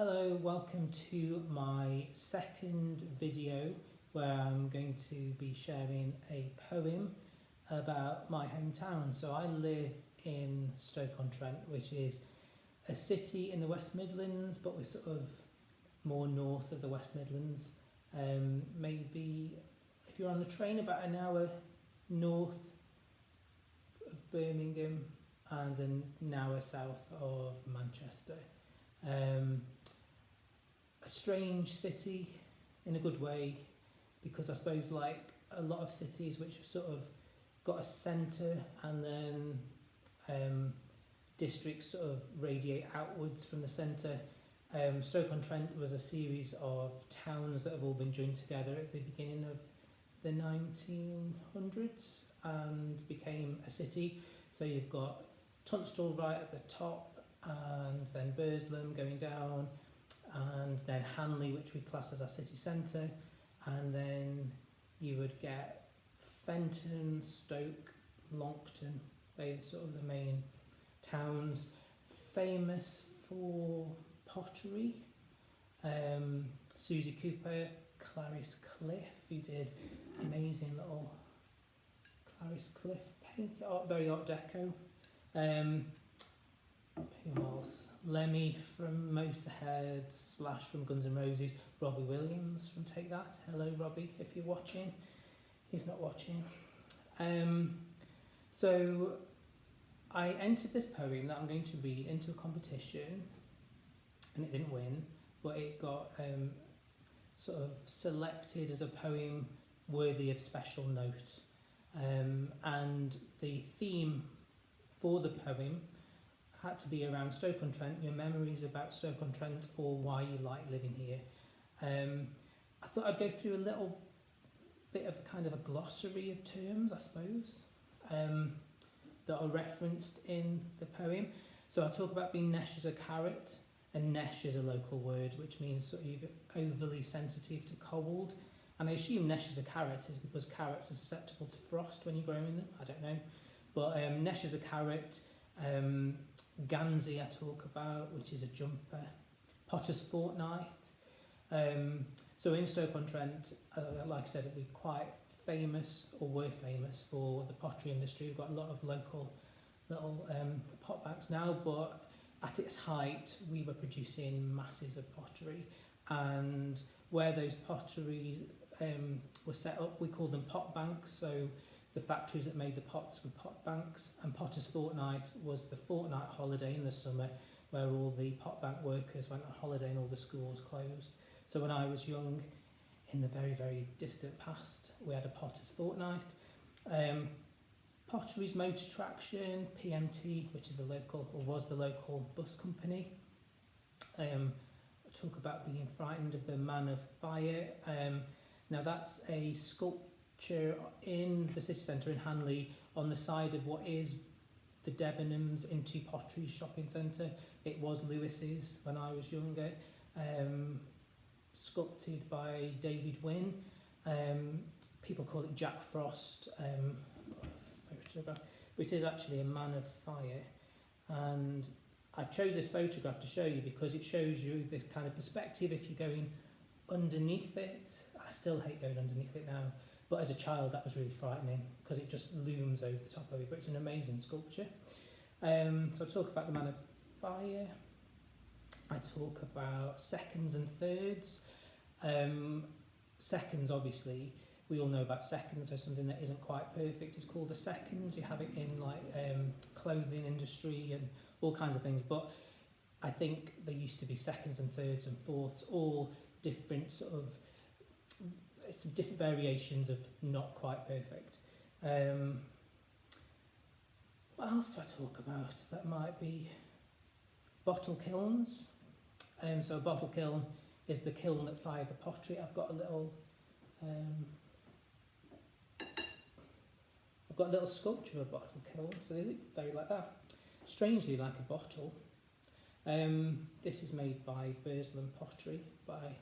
Hello, welcome to my second video where I'm going to be sharing a poem about my hometown. So I live in Stoke-on-Trent, which is a city in the West Midlands, but we're sort of more north of the West Midlands. Maybe if you're on the train, about an hour north of Birmingham and an hour south of Manchester. A strange city in a good way, because I suppose like a lot of cities which have sort of got a centre and then districts sort of radiate outwards from the centre. Stoke-on-Trent was a series of towns that have all been joined together at the beginning of the 1900s and became a city. So you've got Tunstall right at the top, and then Burslem going down, and then Hanley, which we class as our city centre, and then you would get Fenton, Stoke, Longton. They're sort of the main towns. Famous for pottery. Susie Cooper, Clarice Cliff, who did amazing little Clarice Cliff paint, very Art Deco. Who else? Lemmy from Motorhead / from Guns N' Roses. Robbie Williams from Take That. Hello Robbie, if you're watching. He's not watching. So I entered this poem that I'm going to read into a competition, and it didn't win, but it got sort of selected as a poem worthy of special note. And the theme for the poem had to be around Stoke-on-Trent, your memories about Stoke-on-Trent, or why you like living here. I thought I'd go through a little bit of kind of a glossary of terms, I suppose, that are referenced in the poem. So I'll talk about being nesh as a carrot, and nesh is a local word which means sort of overly sensitive to cold. And I assume nesh as a carrot is because carrots are susceptible to frost when you're growing them. I don't know. But nesh as a carrot. Gansey I talk about, which is a jumper. Potter's Fortnight. So in Stoke-on-Trent, like I said, we're quite famous, or were famous, for the pottery industry. We've got a lot of local little pot banks now, but at its height we were producing masses of pottery, and where those potteries were set up, we called them pot banks. So the factories that made the pots were pot banks, and Potter's Fortnight was the fortnight holiday in the summer where all the pot bank workers went on holiday and all the schools closed. So when I was young, in the very, very distant past, we had a Potter's Fortnight. Potteries Motor Traction, PMT, which is the local, or was the local bus company. I talk about being frightened of the Man of Fire. Now that's a sculpture in the city centre in Hanley on the side of what is the Debenhams Into Pottery shopping centre. It was Lewis's when I was younger, sculpted by David Wynne. People call it Jack Frost. I've got a photograph, which is actually a Man of Fire, and I chose this photograph to show you because it shows you the kind of perspective if you're going underneath it. I still hate going underneath it now, but as a child that was really frightening because it just looms over the top of it, but it's an amazing sculpture. So I talk about the Man of Fire. I talk about seconds and thirds. Seconds, obviously, we all know about seconds, so something that isn't quite perfect is called a second. You have it in like clothing industry and all kinds of things, but I think there used to be seconds and thirds and fourths, all different sort of, it's different variations of not quite perfect. What else do I talk about? That might be bottle kilns. So a bottle kiln is the kiln that fired the pottery. I've got a little sculpture of a bottle kiln, so they look very like that. Strangely like a bottle. This is made by Burslem Pottery, but I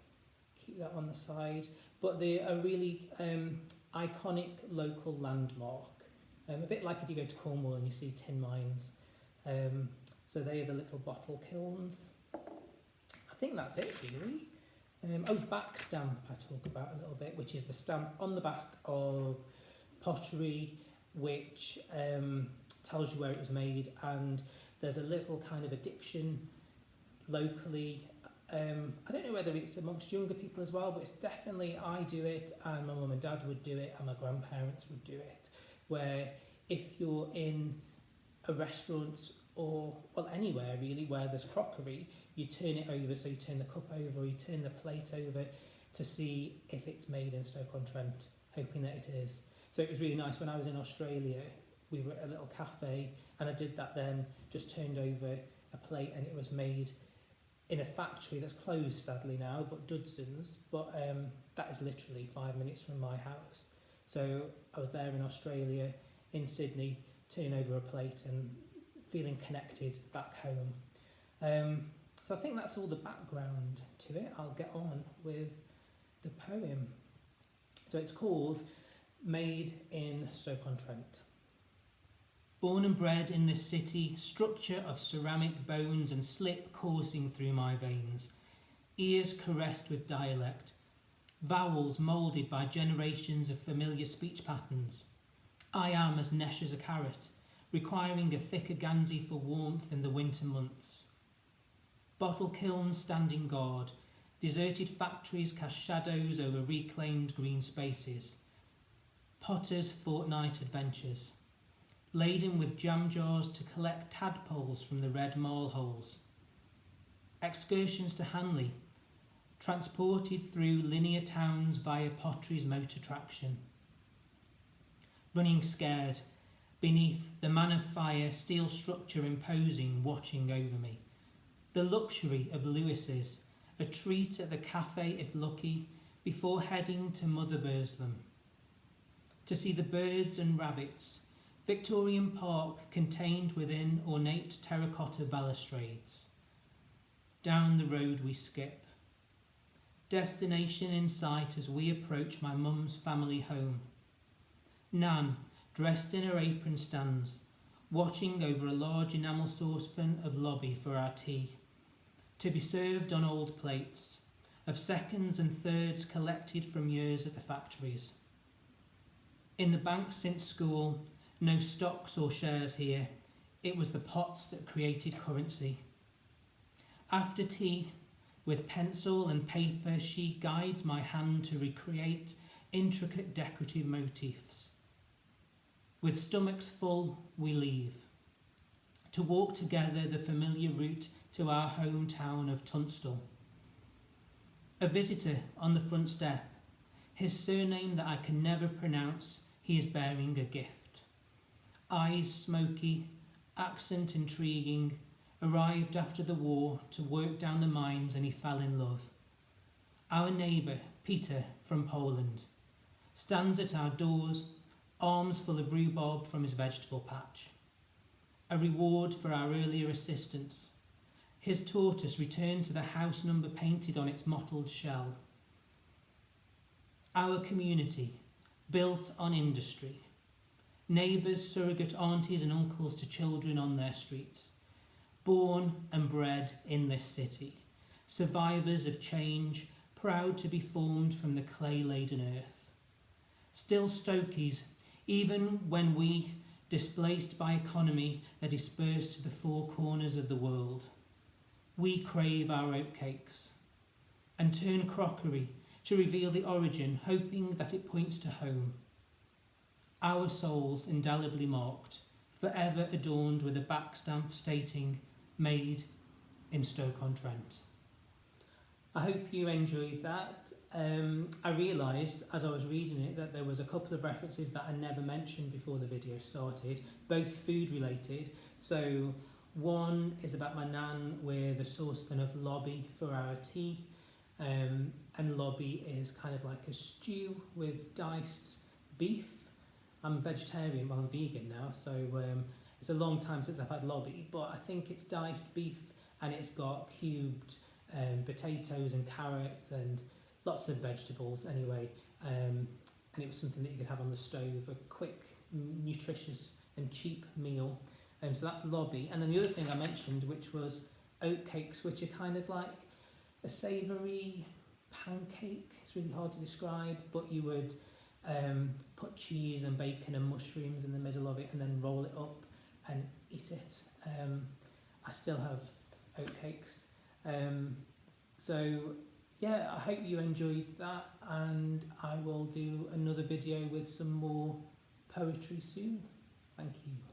keep that on the side. But they're a really iconic local landmark. A bit like if you go to Cornwall and you see tin mines. So they are the little bottle kilns. I think that's it really. Back stamp I talk about a little bit, which is the stamp on the back of pottery, which tells you where it was made, and there's a little kind of addiction locally. I don't know whether it's amongst younger people as well, but it's definitely, I do it, and my mum and dad would do it, and my grandparents would do it, where if you're in a restaurant or, well, anywhere really where there's crockery, you turn it over, so you turn the cup over, or you turn the plate over to see if it's made in Stoke-on-Trent, hoping that it is. So it was really nice. When I was in Australia, we were at a little cafe, and I did that then, just turned over a plate, and it was made in a factory that's closed sadly now, but Dudson's, but that is literally 5 minutes from my house. So I was there in Australia, in Sydney, turning over a plate and feeling connected back home. So I think that's all the background to it. I'll get on with the poem. So it's called Made in Stoke-on-Trent. Born and bred in this city, structure of ceramic bones and slip coursing through my veins, ears caressed with dialect, vowels moulded by generations of familiar speech patterns. I am as nesh as a carrot, requiring a thicker ganzi for warmth in the winter months. Bottle kilns standing guard, deserted factories cast shadows over reclaimed green spaces. Potters' fortnight adventures, laden with jam jars to collect tadpoles from the red marl holes. Excursions to Hanley, transported through linear towns via pottery's motor traction. Running scared, beneath the man of fire, steel structure imposing, watching over me. The luxury of Lewis's, a treat at the cafe if lucky, before heading to Mother Burslem. To see the birds and rabbits, Victorian Park contained within ornate terracotta balustrades. Down the road we skip. Destination in sight as we approach my mum's family home. Nan, dressed in her apron, stands, watching over a large enamel saucepan of lobby for our tea, to be served on old plates, of seconds and thirds collected from years at the factories. In the bank since school, no stocks or shares here, it was the pots that created currency. After tea, with pencil and paper, she guides my hand to recreate intricate decorative motifs. With stomachs full, we leave, to walk together the familiar route to our hometown of Tunstall. A visitor on the front step, his surname that I can never pronounce, he is bearing a gift. Eyes smoky, accent intriguing, arrived after the war to work down the mines, and he fell in love. Our neighbour, Peter from Poland, stands at our doors, arms full of rhubarb from his vegetable patch. A reward for our earlier assistance. His tortoise returned to the house number painted on its mottled shell. Our community, built on industry. Neighbours, surrogate aunties and uncles to children on their streets. Born and bred in this city. Survivors of change, proud to be formed from the clay-laden earth. Still Stokies, even when we, displaced by economy, are dispersed to the four corners of the world. We crave our oatcakes and turn crockery to reveal the origin, hoping that it points to home. Our souls indelibly marked, forever adorned with a back stamp stating, made in Stoke-on-Trent. I hope you enjoyed that. I realised as I was reading it that there was a couple of references that I never mentioned before the video started, both food related. So one is about my nan with a saucepan of lobby for our tea, and lobby is kind of like a stew with diced beef. I'm vegetarian, well I'm vegan now, so it's a long time since I've had lobby, but I think it's diced beef and it's got cubed potatoes and carrots and lots of vegetables anyway, and it was something that you could have on the stove, a quick, nutritious and cheap meal. So that's lobby. And then the other thing I mentioned, which was oatcakes, which are kind of like a savoury pancake. It's really hard to describe, but you would put cheese and bacon and mushrooms in the middle of it and then roll it up and eat it. I still have oatcakes. So yeah, I hope you enjoyed that, and I will do another video with some more poetry soon. Thank you.